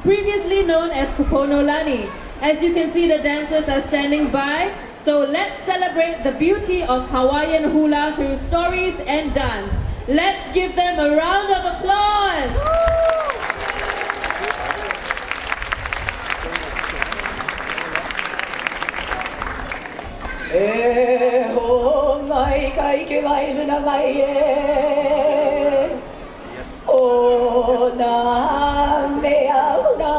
previously known as Kupono Lani. As you can see, the dancers are standing by. So let's celebrate the beauty of Hawaiian hula through stories and dance. Let's give them a round of applause. E ho mai kai ke mai luna mai e o na me au na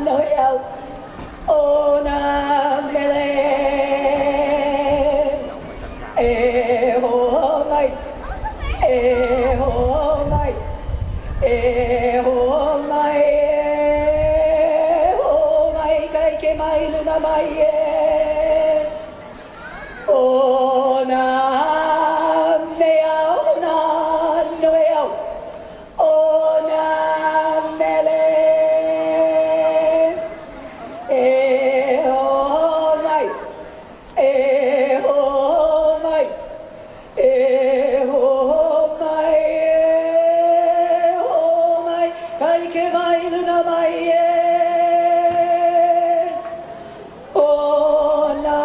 no au o na me le e ho mai e ho mai e ho mai e ho mai kai ke mai luna mai e o na me au na no au o na me le e ho mai e ho mai e ho mai e ho mai kai ke mai luna mai e o na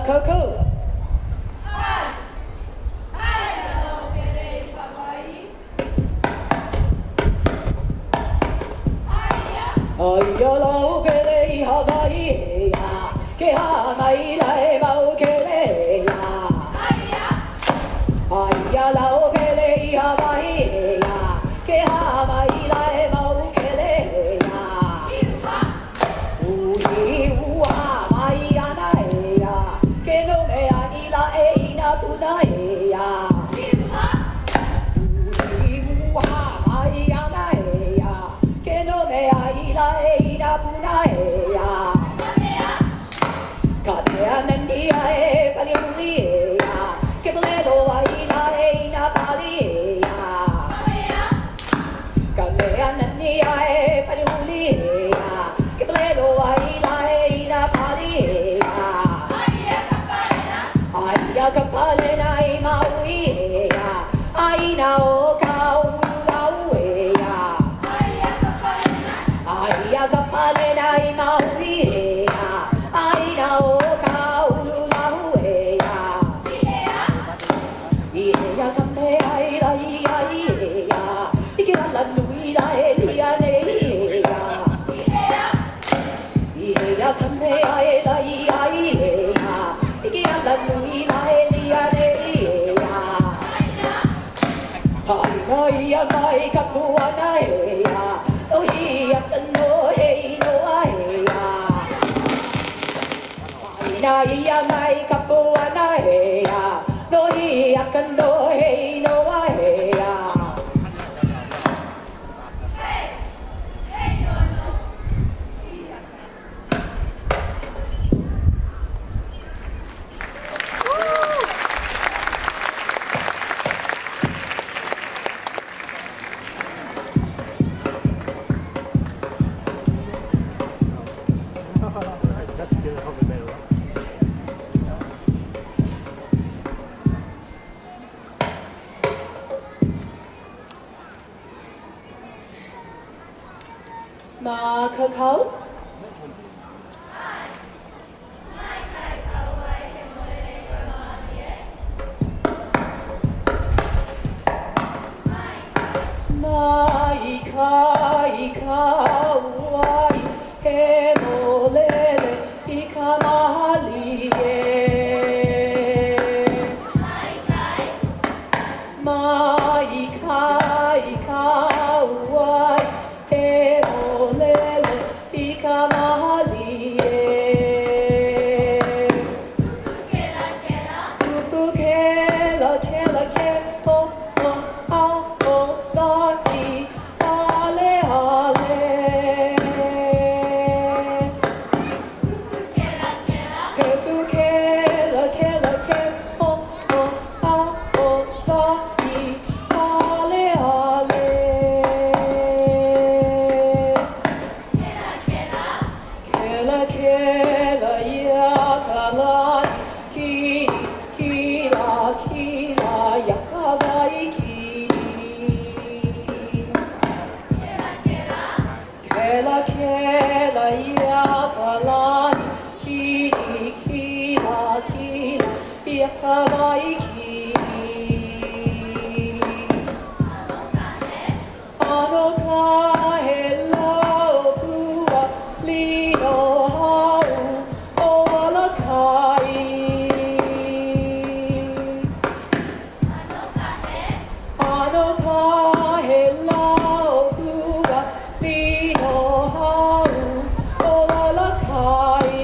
Coco. Ayala kele Hawaii ya, ke ha mai lai mau kele ya. Ayala kele Hawaii ya, ke ha mai lai mau kele ya. Ui ua mai ana ya, ke no me ani la e na puna ya. Ui ua mai ana ya, ke no me ai la e na puna ya. Kamea nani e pali uli ya, ke plelo ai la e na pali ya. Kamea nani e pali uli ya, ke plelo ai la e na pali ya. Aya kapalena I maui ya, ai na o Kealohilani ya. Aya kapalena I maui ya, ai na o Kealohilani ya. Ia kame ai la ia ia, ike ala nui la e lia nei ya. Ia kame ai la ia ia, ike ala nui la e lia nei ya. Hai na ia mai ka kuana e ya, o ia kano e no ai ya. Hai na ia mai ka kuana e ya, no ia kano e no ai ya. Ma Coco. Mai kai kauai he molele I ka mahali e. mai kai kauai he olele I ka mahali e kupu kela kela ke po po a o lani ale ale kupu kela kela ke po po a o lani ale ale Kela kela ya kalani kini kila kila ya kawai kini Kela kela ya kalani kini kila kila ya kawai kini Ano ka hello pua lino hau ola kai Ano ka hello pua lino hau ola kai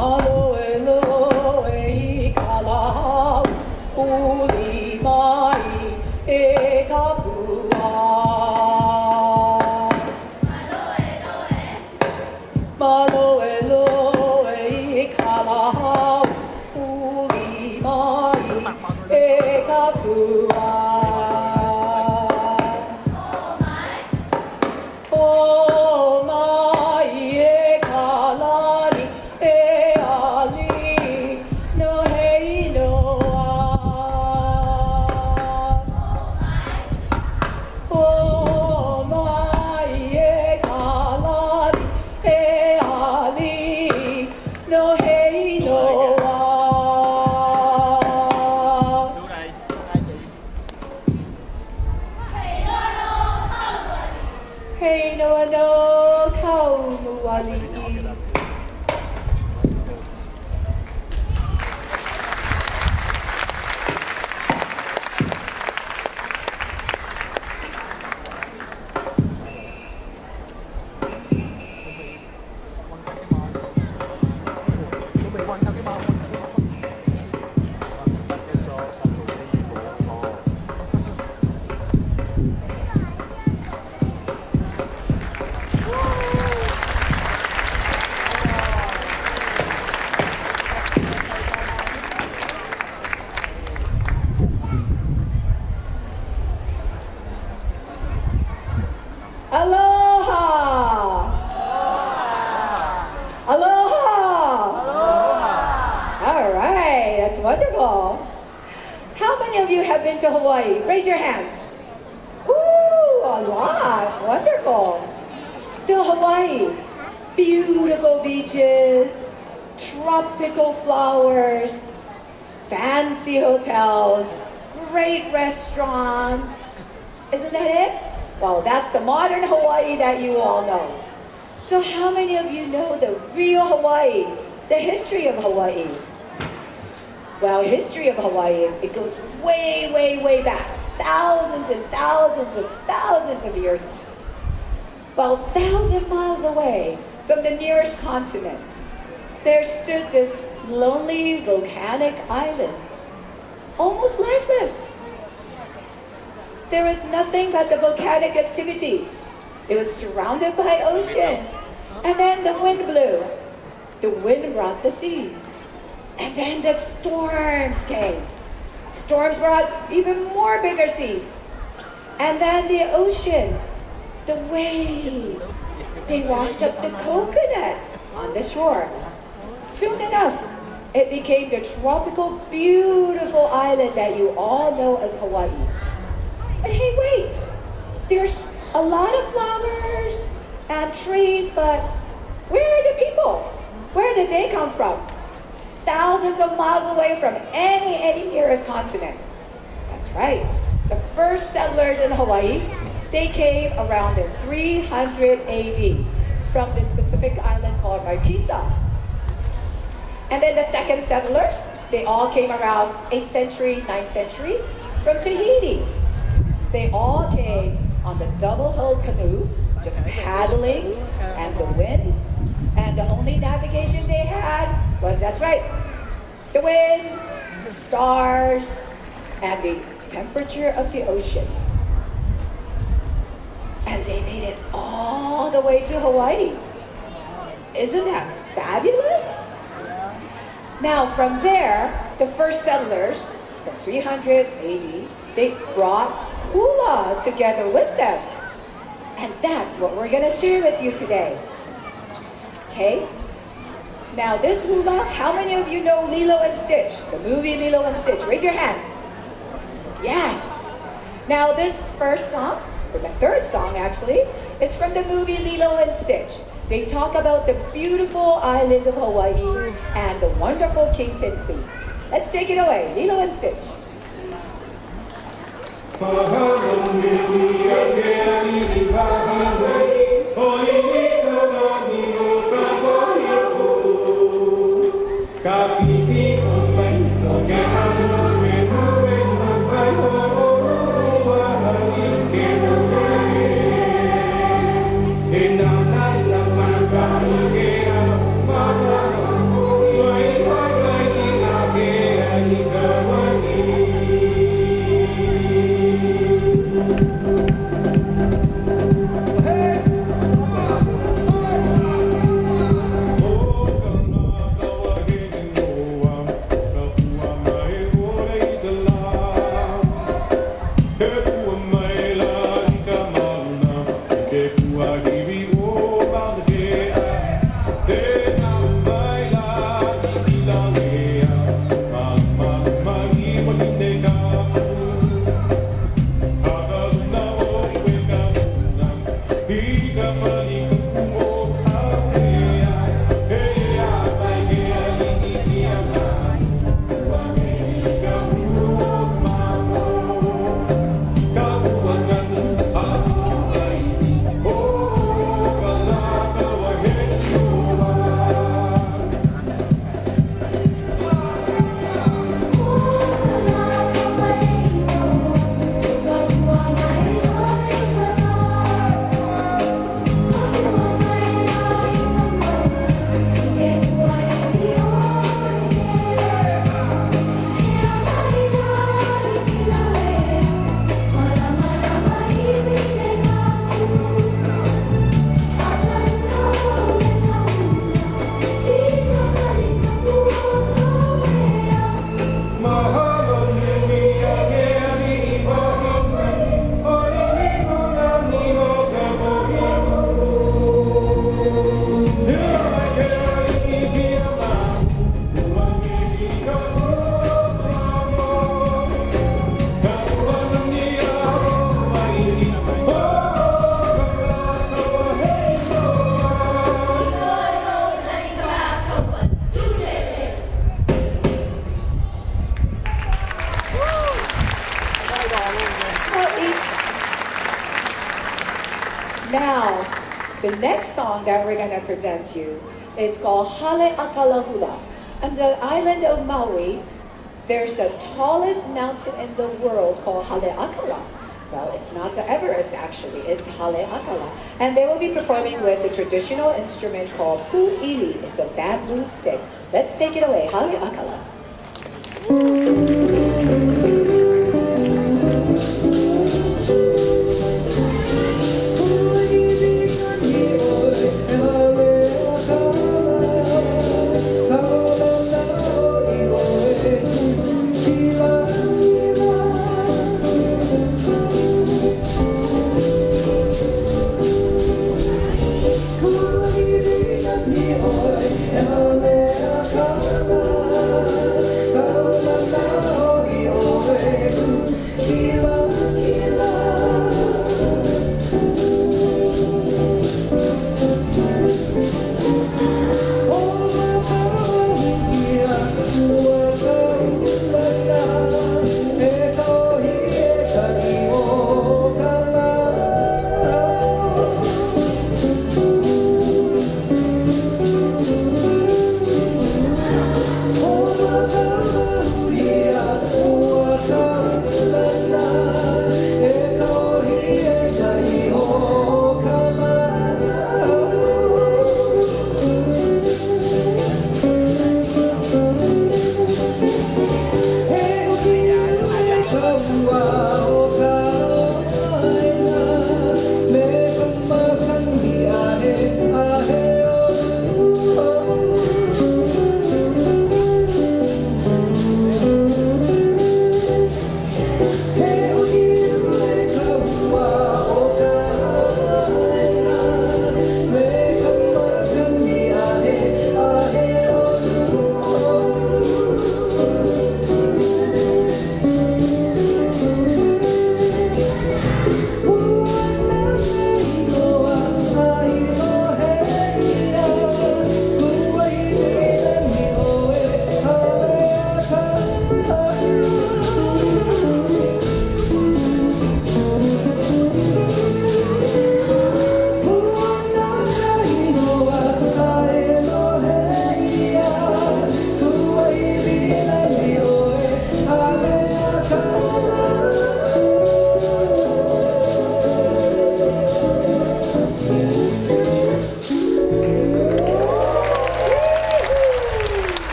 Aloe loe I kalahau uli mai e kapua Maloe loe I kalahau uli mai e kapua Oh mai e kalani e ali no hei noa Oh mai e kalani e ali no hei noa Hei noa no kau nuali Aloha! Aloha! All right, that's wonderful. How many of you have been to Hawaii? Raise your hands. Ooh, a lot. Wonderful. So Hawaii, beautiful beaches, tropical flowers, fancy hotels, great restaurants. Isn't that it? Well, that's the modern Hawaii that you all know. So how many of you know the real Hawaii, the history of Hawaii? Well, history of Hawaii, it goes way, way, way back. Thousands and thousands and thousands of years. Well, 1,000 miles away from the nearest continent, there stood this lonely volcanic island, almost lifeless. There was nothing but the volcanic activities. It was surrounded by ocean. And then the wind blew. The wind brought the seas. And then the storms came. Storms brought even more bigger seas. And then the ocean, the waves, they washed up the coconuts on the shore. Soon enough, it became the tropical, beautiful island that you all know as Hawaii. But hey, wait, there's a lot of flowers and trees, but where are the people? Where did they come from? Thousands of miles away from any nearest continent. That's right. The first settlers in Hawaii, they came around in 300 AD from this Pacific island called Marquesa. And then the second settlers, they all came around 8th century, 9th century from Tahiti. They all came on the double-hulled canoe, just paddling and the wind. And the only navigation they had was, that's right, the wind, the stars, and the temperature of the ocean. And they made it all the way to Hawaii. Isn't that fabulous? Now from there, the first settlers, from 300 AD, they brought hula together with them. And that's what we're gonna share with you today. Okay? Now this hula, how many of you know Lilo and Stitch? The movie Lilo and Stitch, raise your hand. Yes. Now this first song, or the third song actually, it's from the movie Lilo and Stitch. They talk about the beautiful island of Hawaii and the wonderful kings and queens. Let's take it away, Lilo and Stitch. Now, the next song that we're going to present you is called Hula. On the island of Maui, there's the tallest mountain in the world called Haleakala. Well, it's not the Everest actually, it's Haleakala. And they will be performing with the traditional instrument called pu'ili. It's a bamboo stick. Let's take it away, Haleakala.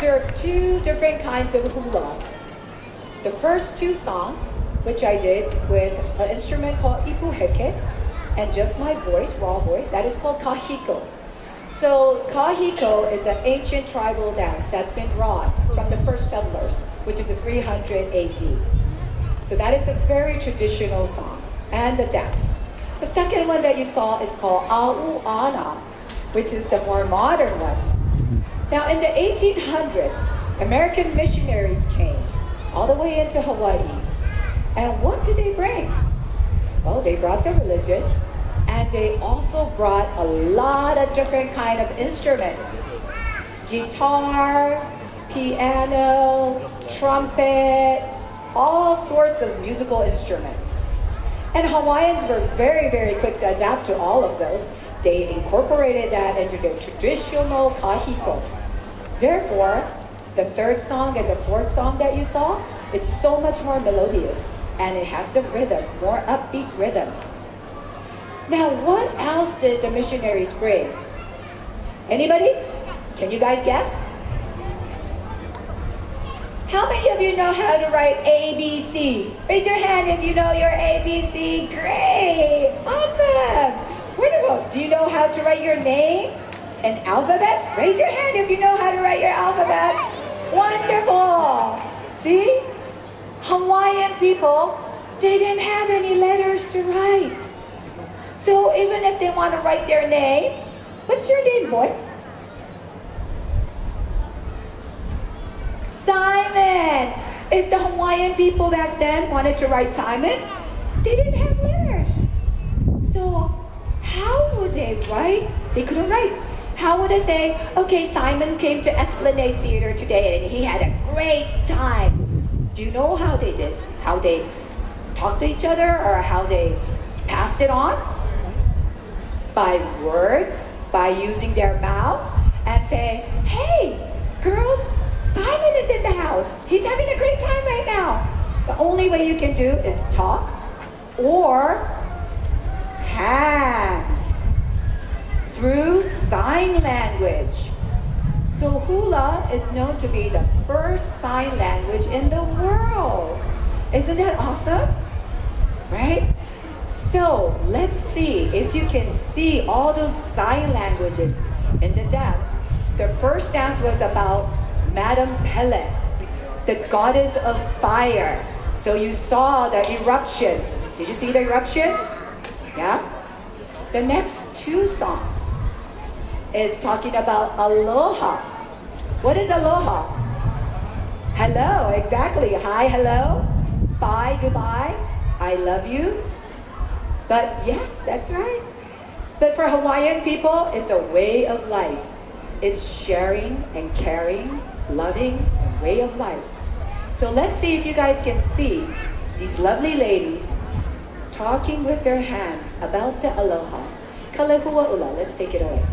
there are two different kinds of hula. The first two songs, which I did with an instrument called ipuheke and just my voice, raw voice, that is called kahiko. So kahiko is an ancient tribal dance that's been brought from the first settlers, which is 300 AD. So that is a very traditional song and the dance. The second one that you saw is called Au'ana, which is the more modern one. Now in the 1800s, American missionaries came all the way into Hawaii. And what did they bring? Well, they brought the religion, and they also brought a lot of different kind of instruments. Guitar, piano, trumpet, all sorts of musical instruments. And Hawaiians were very, very quick to adapt to all of those. They incorporated that into their traditional kahiko. Therefore, the third song and the fourth song that you saw, it's so much more melodious and it has the rhythm, more upbeat rhythm. Now, what else did the missionaries bring? Anybody? Can you guys guess? How many of you know how to write ABC? Raise your hand if you know your ABC. Great! Awesome! Wonderful! Do you know how to write your name and alphabet? Raise your hand if you know how to write your alphabet. Wonderful! See? Hawaiian people, they didn't have any letters to write. So even if they want to write their name, what's your name, boy? Simon! If the Hawaiian people back then wanted to write Simon, they didn't have letters. So how would they write? They couldn't write. How would they say, okay, Simon came to Esplanade Theater today and he had a great time? Do you know how they did? How they talked to each other or how they passed it on? By words, by using their mouth and saying, hey, girls, Simon is in the house. He's having a great time right now. The only way you can do is talk or hands through sign language. So hula is known to be the first sign language in the world. Isn't that awesome? Right? So let's see if you can see all those sign languages in the dance. The first dance was about Madame Pele, the goddess of fire. So you saw the eruption. Did you see the eruption? Yeah? The next two songs is talking about aloha. What is aloha? Hello, exactly. Hi, hello. Bye, goodbye. I love you. But yes, that's right. But for Hawaiian people, it's a way of life. It's sharing and caring, loving, a way of life. So let's see if you guys can see these lovely ladies talking with their hands about the aloha. Kalehua'ula, let's take it away.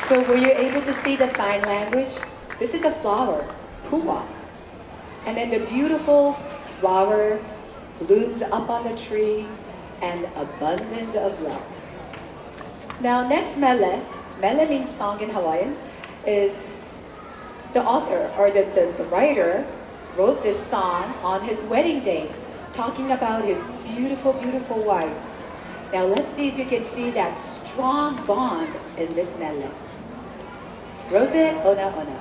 So were you able to see the sign language? This is a flower, Hula. And then the beautiful flower blooms up on the tree and abundant of love. Now next mele means song in Hawaiian, is the author or the writer wrote this song on his wedding day, talking about his beautiful, beautiful wife. Now let's see if you can see that strong bond in this mele. Rose ona ona.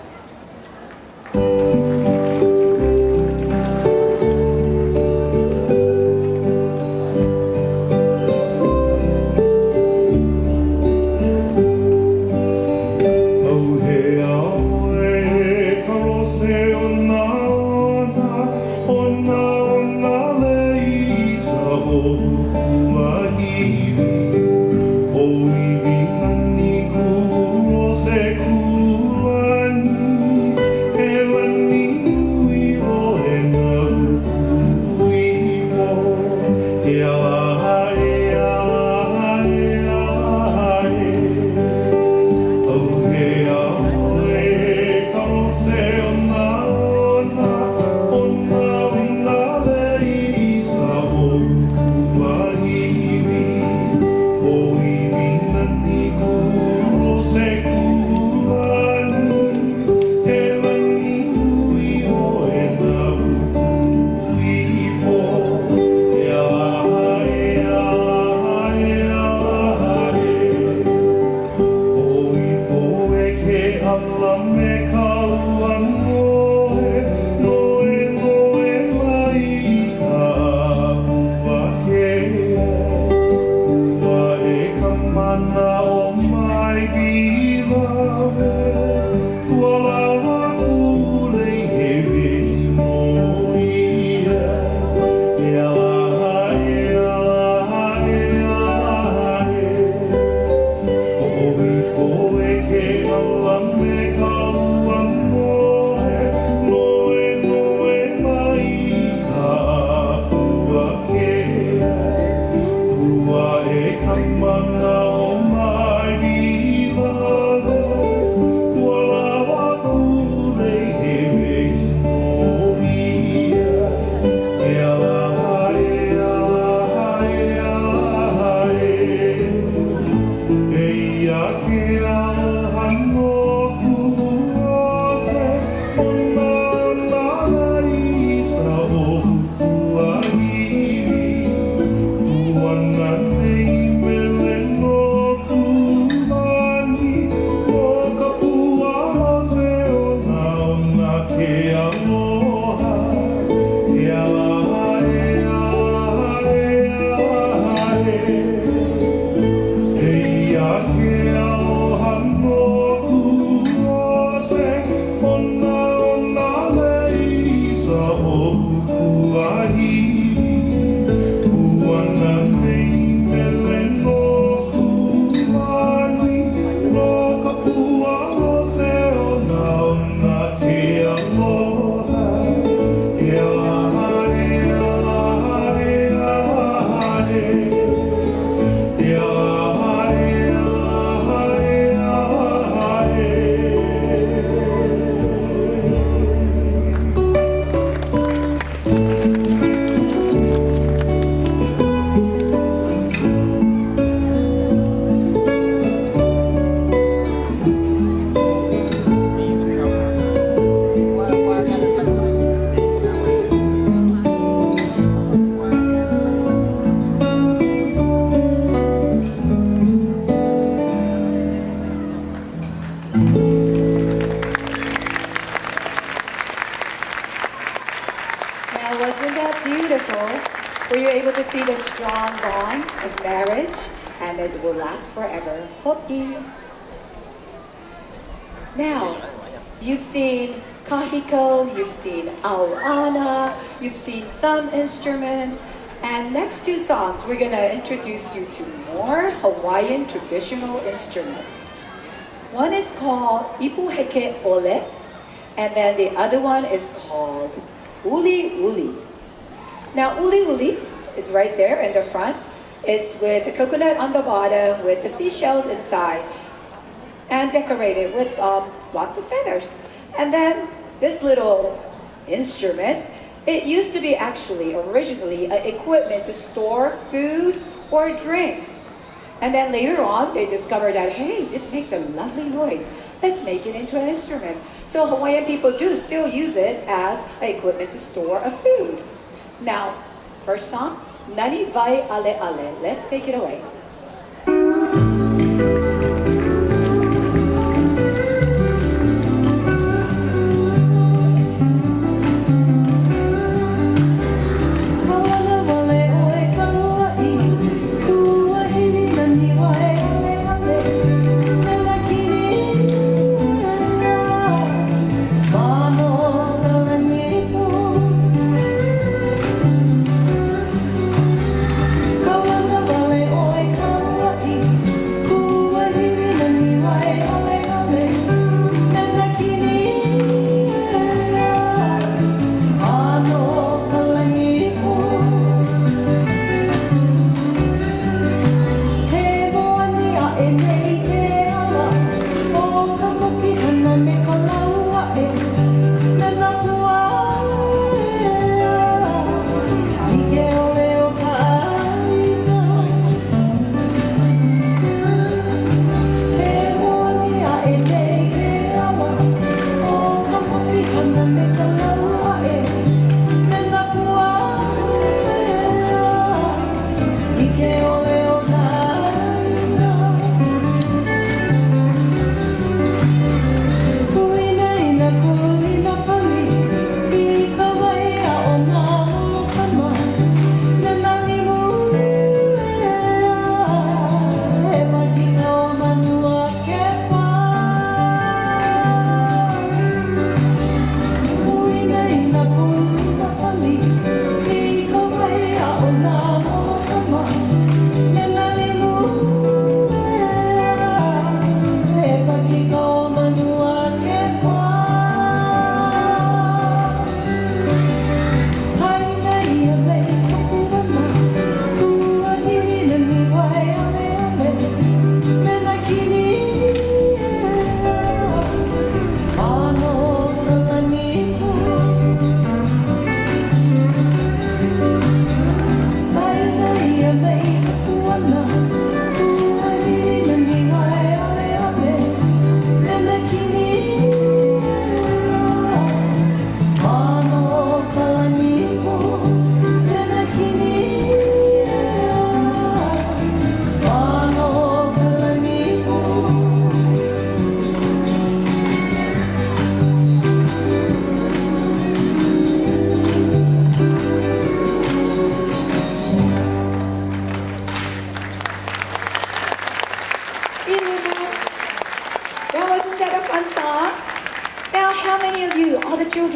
Were you able to see the strong bond of marriage and it will last forever? Hoki. Now, you've seen kahiko, you've seen auana, you've seen some instruments, and next two songs we're gonna introduce you to more Hawaiian traditional instruments. One is called ipuheke ole, and then the other one is called uli uli. Now uli uli is right there in the front. It's with the coconut on the bottom with the seashells inside. and decorated with lots of feathers. And then this little instrument, it used to be actually originally equipment to store food or drinks. And then later on, they discovered that, hey, this makes a lovely noise. Let's make it into an instrument. So Hawaiian people do still use it as equipment to store a food. Now, first song, Nani Vai Ale Ale. Let's take it away.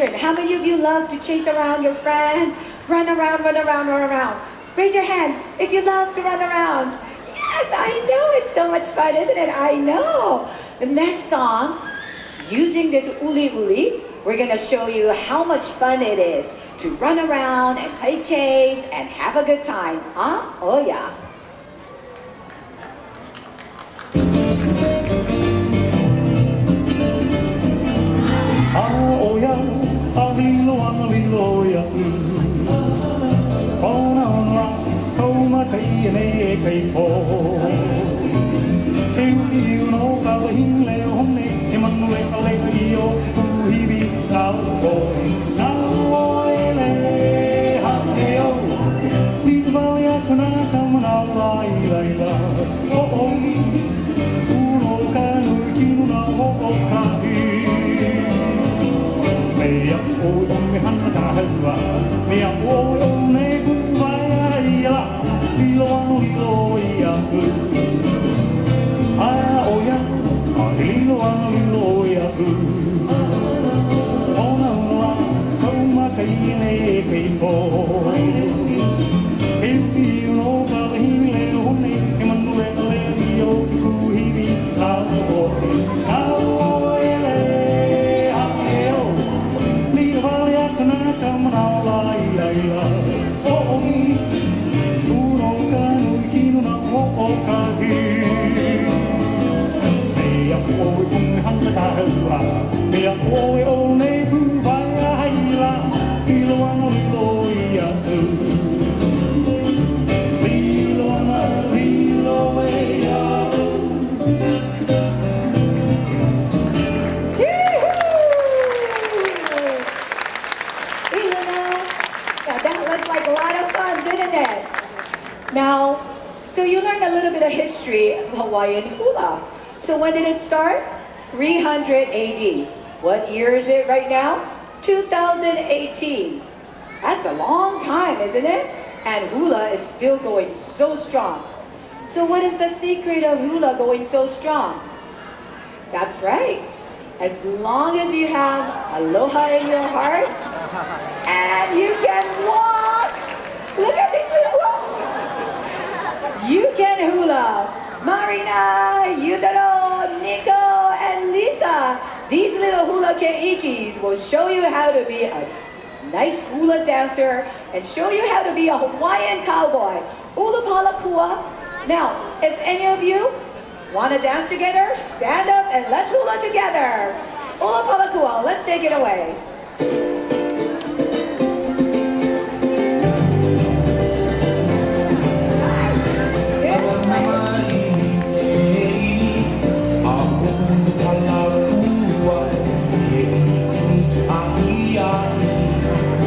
How many of you love to chase around your friend? Run around, run around, run around. Raise your hand if you love to run around. Yes, I know. It's so much fun, isn't it? I know. The next song, using this uli uli, we're going to show you how much fun it is to run around and play chase and have a good time. Huh? Oh, yeah. Hawaiian hula. So when did it start? 300 AD. What year is it right now? 2018. That's a long time, isn't it? And hula is still going so strong. So what is the secret of hula going so strong? That's right. As long as you have aloha in your heart and you can walk. Look at these little walk. You can hula. Marina, Yutaro, Nico, and Lisa. These little hula keikis will show you how to be a nice hula dancer and show you how to be a Hawaiian cowboy. Ulapalakua. Now, if any of you want to dance together, stand up and let's hula together. Ulapalakua, let's take it away.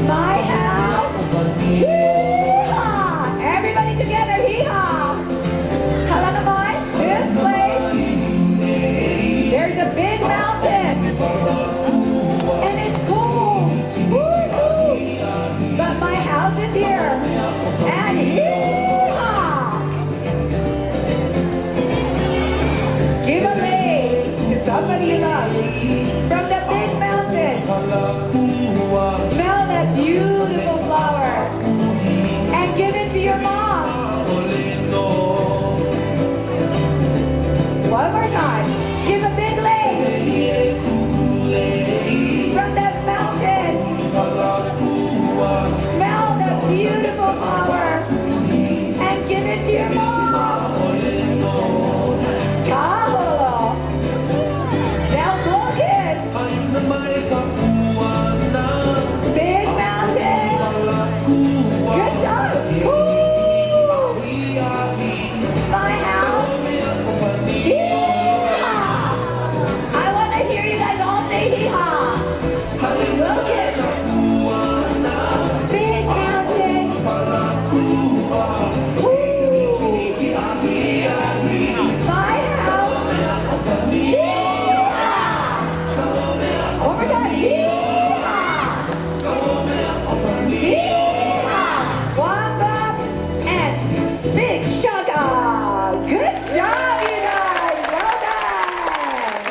My house. Hee-haw! Everybody together, hee-haw! Kalanamai, this place, there's a big mountain. And it's cold. Woo-hoo! But my house is here. And hee-haw! Give a leg to somebody you love from the big mountain. Smell that beautiful flower and give it to your mom. One more time. Give a big leg from that mountain. Smell that beautiful flower and give it to your mom. Kaholo. Now go kids. Big mountain. Good job. Cool. My house. Hee-haw. I want to hear you guys all say hee-haw. Look at big mountain. My house. Hee-haw. One more time. Hee-haw. Hee-haw. Walk up and big shaka. Good job, you guys. Well done.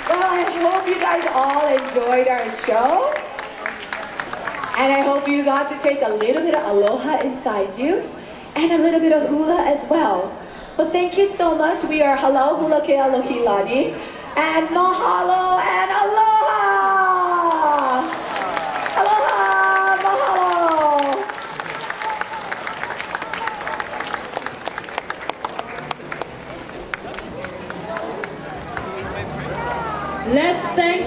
Well, I hope you guys all enjoyed our show. And I hope you got to take a little bit of aloha inside you and a little bit of hula as well. Well, thank you so much. We are Halau Hula Kealohilani and mahalo and aloha. Aloha, mahalo. Let's thank